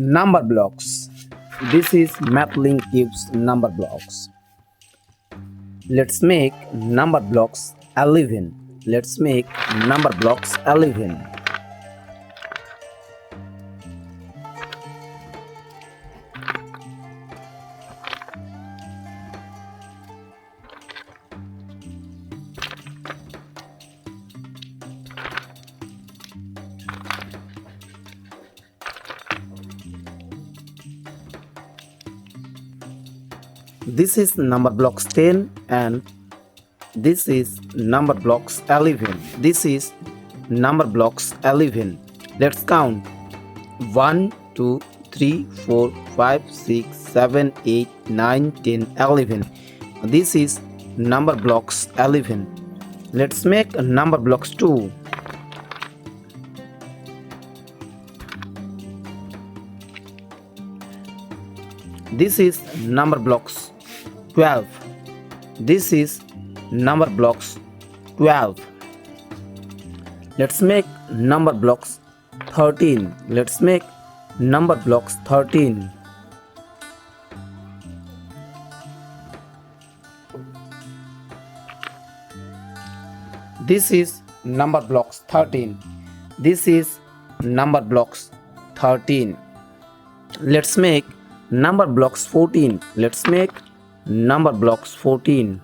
Number blocks. This is MathLink gives number blocks. Let's make number blocks 11. Let's make number blocks 11. This is number blocks 10 and this is number blocks 11. This is number blocks 11. Let's count 1, 2, 3, 4, 5, 6, 7, 8, 9, 10, 11. This is number blocks 11. Let's make number blocks 2. This is number blocks 12. This is number blocks 12. Let's make number blocks 13. Let's make number blocks 13. This is number blocks 13. This is number blocks 13. Let's make number blocks 14. Let's make number blocks 14.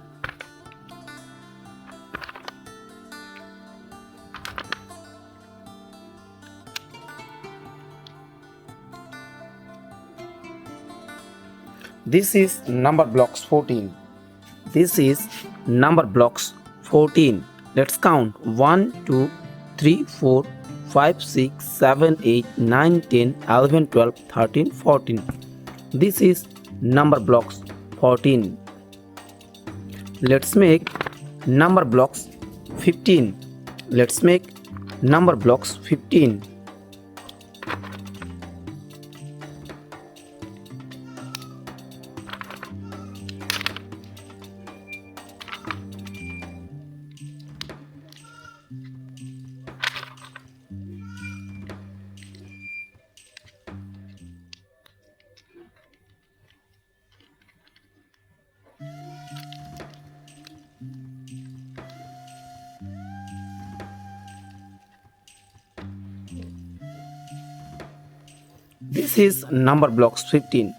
This is number blocks 14. This is number blocks 14. Let's count 1, 2, 3, 4, 5, 6, 7, 8, 9, 10, 11, 12, 13, 14. This is number blocks 14. Let's make number blocks 15. Let's make number blocks 15. This is number blocks 15.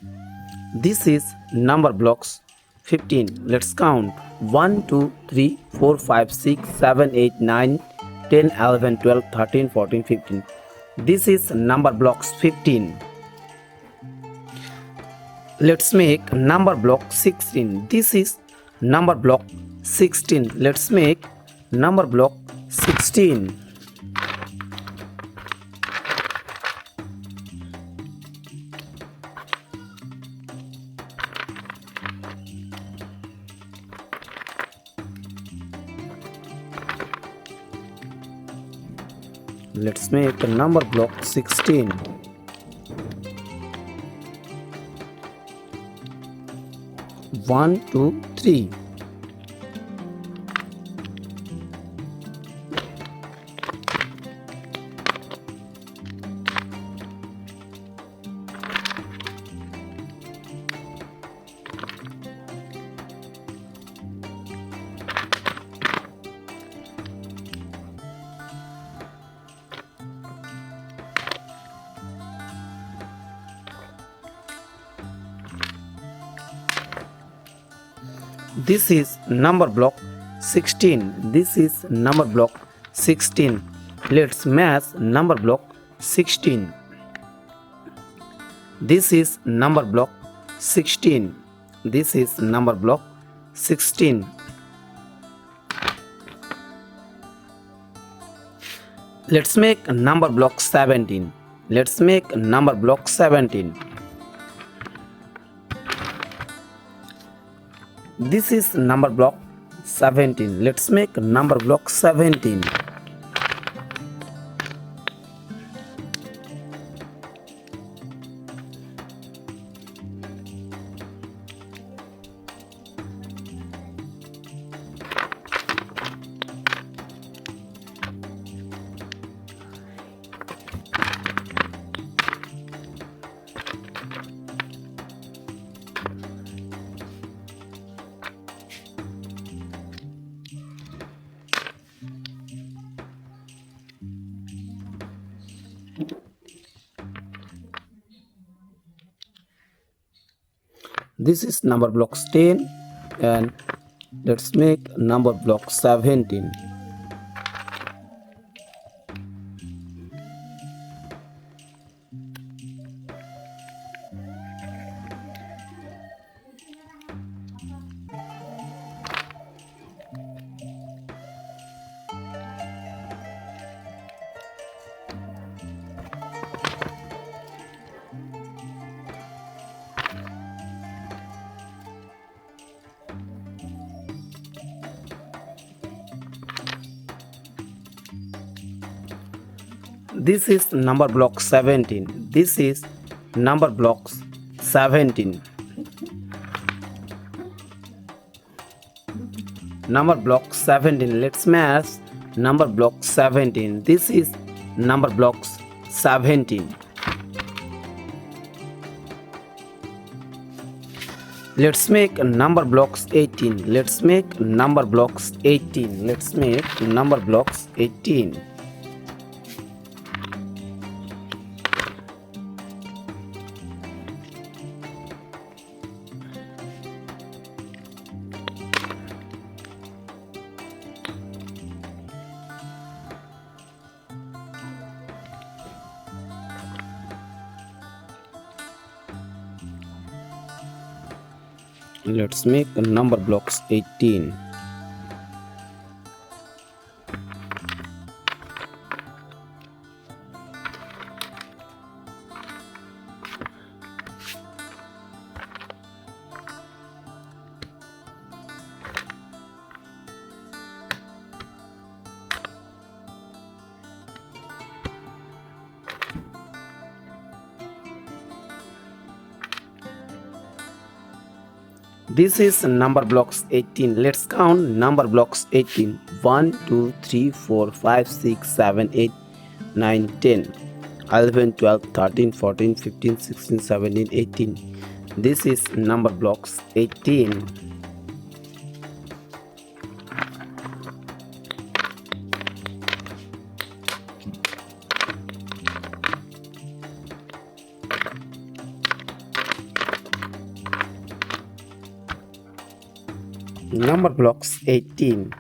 This is number blocks 15. Let's count 1, 2, 3, 4, 5, 6, 7, 8, 9, 10, 11, 12, 13, 14, 15. This is number blocks 15. Let's make number block 16. This is number block 16. Let's make number block 16. Let's make a number block 16. One, two, three. This is number block 16. This is number block 16. Let's match number block 16. This is number block 16. This is number block 16. Let's make number block 17. Let's make number block 17. This is number block 17. Let's make number block 17. This is number blocks 10, and let's make number block 17. This is number block 17. This is number blocks 17. Number block 17. Let's match number block 17. This is number blocks 17. Let's make number blocks 18. Let's make number blocks 18. Let's make number blocks 18. Let's make number blocks 18. This is number blocks 18. Let's count number blocks 18. 1, 2, 3, 4, 5, 6, 7, 8, 9, 10, 11, 12, 13, 14, 15, 16, 17, 18. This is number blocks 18. Number blocks 18.